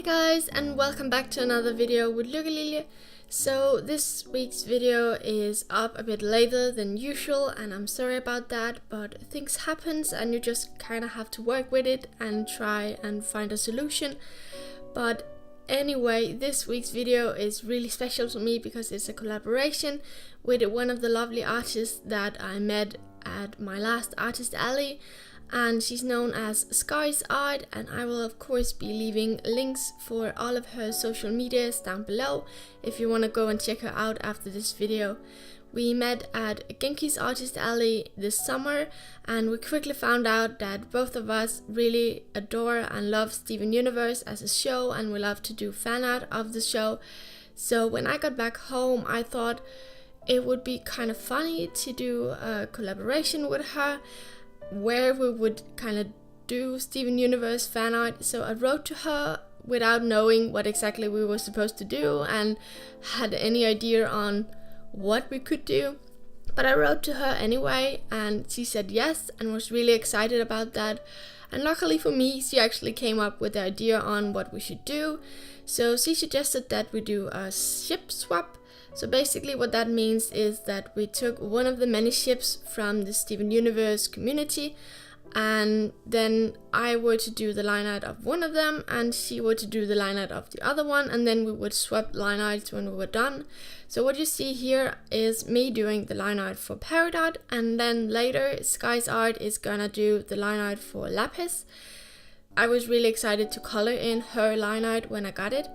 Hi guys, and welcome back to another video with Lukkelilje. So this week's video is up a bit later than usual, and I'm sorry about that, but things happens and you just kind of have to work with it and try and find a solution. But anyway, this week's video is really special to me because it's a collaboration with one of the lovely artists that I met at my last Artist Alley. And she's known as Sky's Art, and I will of course be leaving links for all of her social medias down below if you want to go and check her out after this video. We met at Genki's Artist Alley this summer, and we quickly found out that both of us really adore and love Steven Universe as a show, and we love to do fan art of the show. So when I got back home, I thought it would be kind of funny to do a collaboration with her where we would kind of do Steven Universe fan art. So I wrote to her without knowing what exactly we were supposed to do and had any idea on what we could do. But I wrote to her anyway, and she said yes and was really excited about that. And luckily for me, she actually came up with the idea on what we should do. So she suggested that we do a ship swap. So basically what that means is that we took one of the many ships from the Steven Universe community, and then I were to do the line art of one of them and she were to do the line art of the other one, and then we would swap line arts when we were done. So what you see here is me doing the line art for Peridot, and then later Sky's Art is gonna do the line art for Lapis. I was really excited to color in her line art when I got it.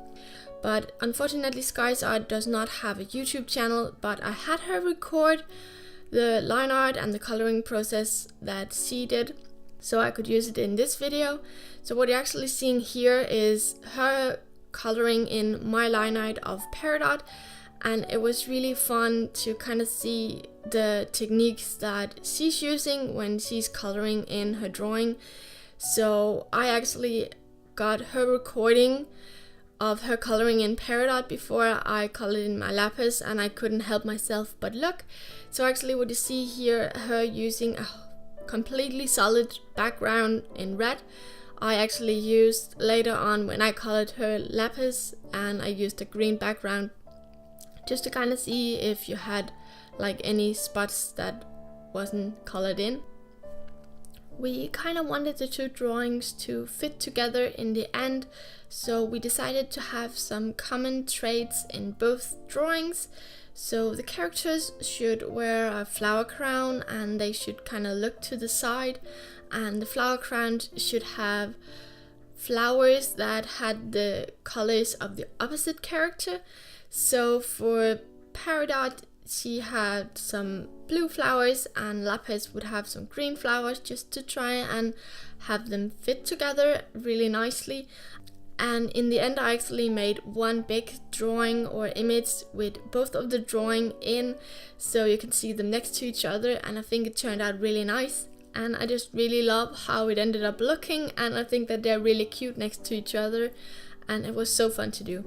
But unfortunately Sky's Art does not have a YouTube channel, but I had her record the line art and the coloring process that she did, so I could use it in this video. So what you're actually seeing here is her coloring in my line art of Peridot, and it was really fun to kind of see the techniques that she's using when she's coloring in her drawing. So I actually got her recording of her coloring in Peridot before I colored in my Lapis, and I couldn't help myself but look. So actually what you see here, her using a completely solid background in red, I actually used later on when I colored her Lapis, and I used a green background just to kind of see if you had like any spots that wasn't colored in. We kind of wanted the two drawings to fit together in the end, so we decided to have some common traits in both drawings. So the characters should wear a flower crown and they should kind of look to the side, and the flower crown should have flowers that had the colors of the opposite character. So for Peridot, she had some blue flowers and Lapis would have some green flowers, just to try and have them fit together really nicely. And in the end I actually made one big drawing or image with both of the drawing in, so you can see them next to each other, and I think it turned out really nice. And I just really love how it ended up looking, and I think that they're really cute next to each other, and it was so fun to do.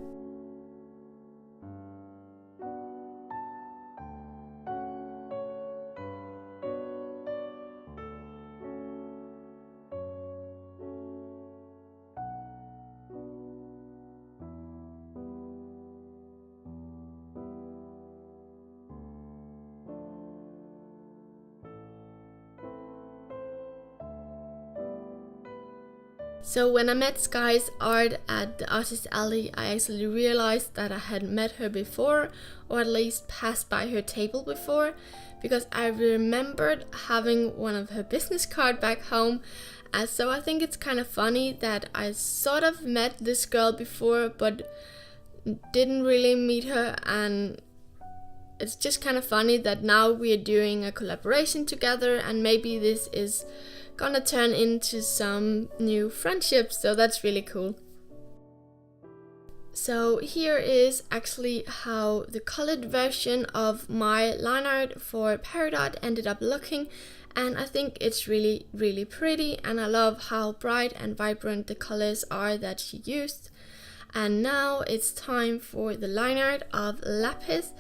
So when I met Sky's Art at the Artist Alley, I actually realized that I had met her before, or at least passed by her table before, because I remembered having one of her business cards back home. And so I think it's kind of funny that I sort of met this girl before but didn't really meet her, and it's just kind of funny that now we are doing a collaboration together, and maybe this is gonna turn into some new friendships, so that's really cool. So here is actually how the colored version of my line art for Peridot ended up looking, and I think it's really pretty, and I love how bright and vibrant the colors are that she used. And now it's time for the line art of Lapis,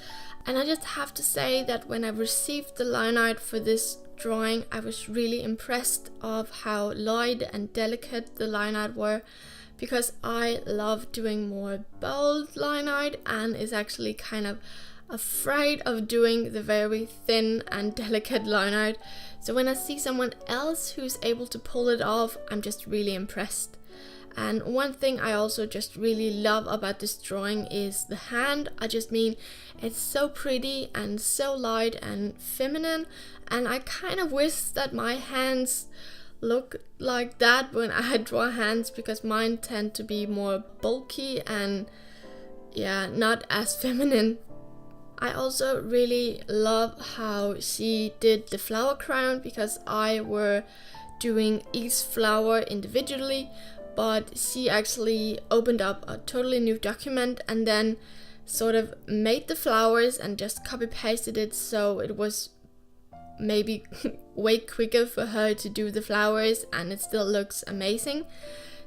and I just have to say that when I received the line art for this drawing, I was really impressed of how light and delicate the line art were, because I love doing more bold line art and is actually kind of afraid of doing the very thin and delicate line art. So when I see someone else who's able to pull it off, I'm just really impressed. And one thing I also just really love about this drawing is the hand. I just mean, it's so pretty and so light and feminine, and I kind of wish that my hands look like that when I draw hands, because mine tend to be more bulky and not as feminine. I also really love how she did the flower crown, because I were doing each flower individually, but she actually opened up a totally new document and then sort of made the flowers and just copy pasted it, so it was maybe way quicker for her to do the flowers, and it still looks amazing.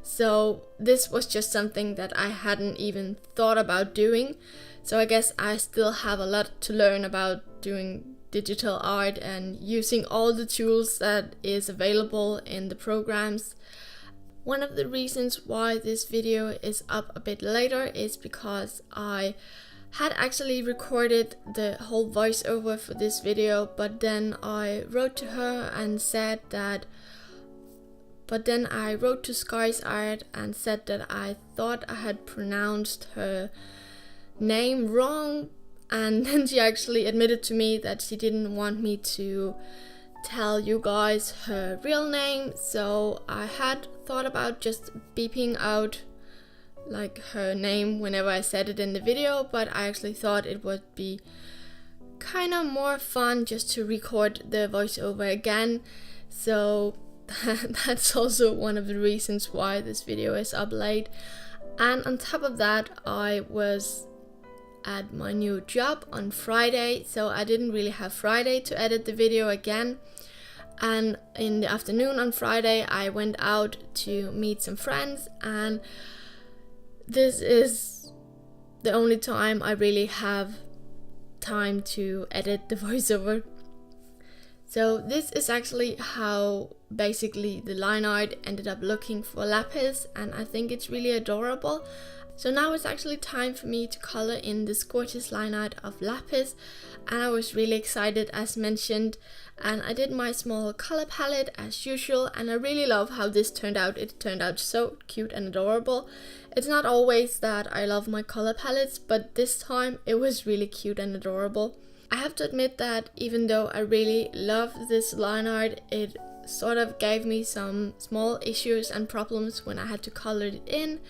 So this was just something that I hadn't even thought about doing. So I guess I still have a lot to learn about doing digital art and using all the tools that is available in the programs. One of the reasons why this video is up a bit later is because I had actually recorded the whole voiceover for this video, but then I wrote to her and said that I wrote to Sky's Art and said that I thought I had pronounced her name wrong, and then she actually admitted to me that she didn't want me to tell you guys her real name. So I had thought about just beeping out like her name whenever I said it in the video, but I actually thought it would be kind of more fun just to record the voiceover again. So that's also one of the reasons why this video is up late. And on top of that, I was at my new job on Friday, so I didn't really have Friday to edit the video again. And in the afternoon on Friday, I went out to meet some friends, and this is the only time I really have time to edit the voiceover. So this is actually how basically the line art ended up looking for Lapis, and I think it's really adorable. So now it's actually time for me to color in this gorgeous line art of Lapis, and I was really excited as mentioned, and I did my small color palette as usual, and I really love how this turned out. It turned out so cute and adorable. It's not always that I love my color palettes, but this time it was really cute and adorable. I have to admit that even though I really love this line art, it sort of gave me some small issues and problems when I had to color it in,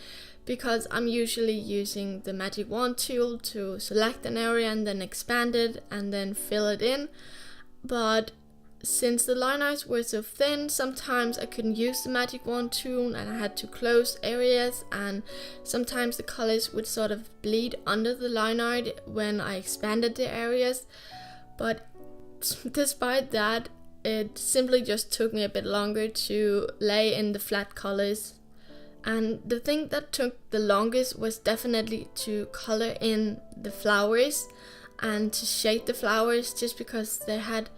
because I'm usually using the magic wand tool to select an area and then expand it and then fill it in. But since the line arts were so thin, sometimes I couldn't use the magic wand tool and I had to close areas, and sometimes the colors would sort of bleed under the line art when I expanded the areas. But despite that, it simply just took me a bit longer to lay in the flat colors. And the thing that took the longest was definitely to color in the flowers and to shade the flowers, just because they had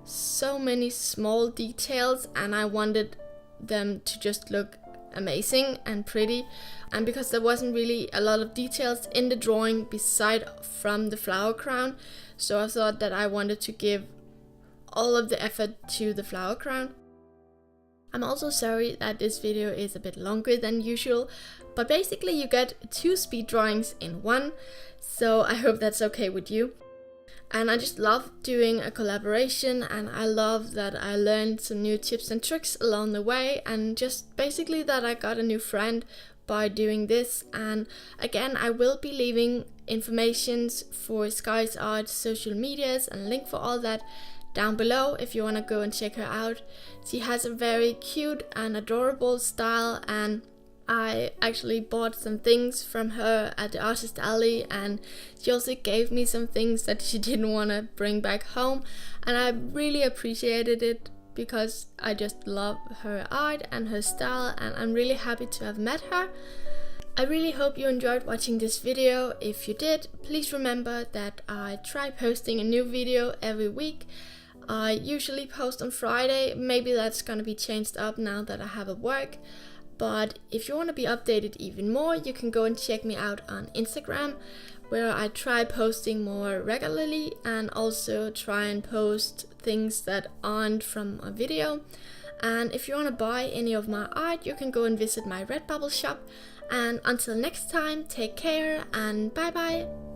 so many small details and I wanted them to just look amazing and pretty, and because there wasn't really a lot of details in the drawing beside from the flower crown, so I thought that I wanted to give all of the effort to the flower crown. I'm also sorry that this video is a bit longer than usual, but basically you get 2 speed drawings in one, so I hope that's okay with you. And I just love doing a collaboration, and I love that I learned some new tips and tricks along the way, and just basically that I got a new friend by doing this. And again, I will be leaving informations for Sky's Art social medias and link for all that down below if you want to go and check her out. She has a very cute and adorable style, and I actually bought some things from her at the Artist Alley, and she also gave me some things that she didn't want to bring back home, and I really appreciated it because I just love her art and her style, and I'm really happy to have met her. I really hope you enjoyed watching this video. If you did, please remember that I try posting a new video every week. I usually post on Friday, maybe that's gonna be changed up now that I have a work. But if you want to be updated even more, you can go and check me out on Instagram, where I try posting more regularly and also try and post things that aren't from a video. And if you want to buy any of my art, you can go and visit my Redbubble shop. And until next time, take care and bye bye!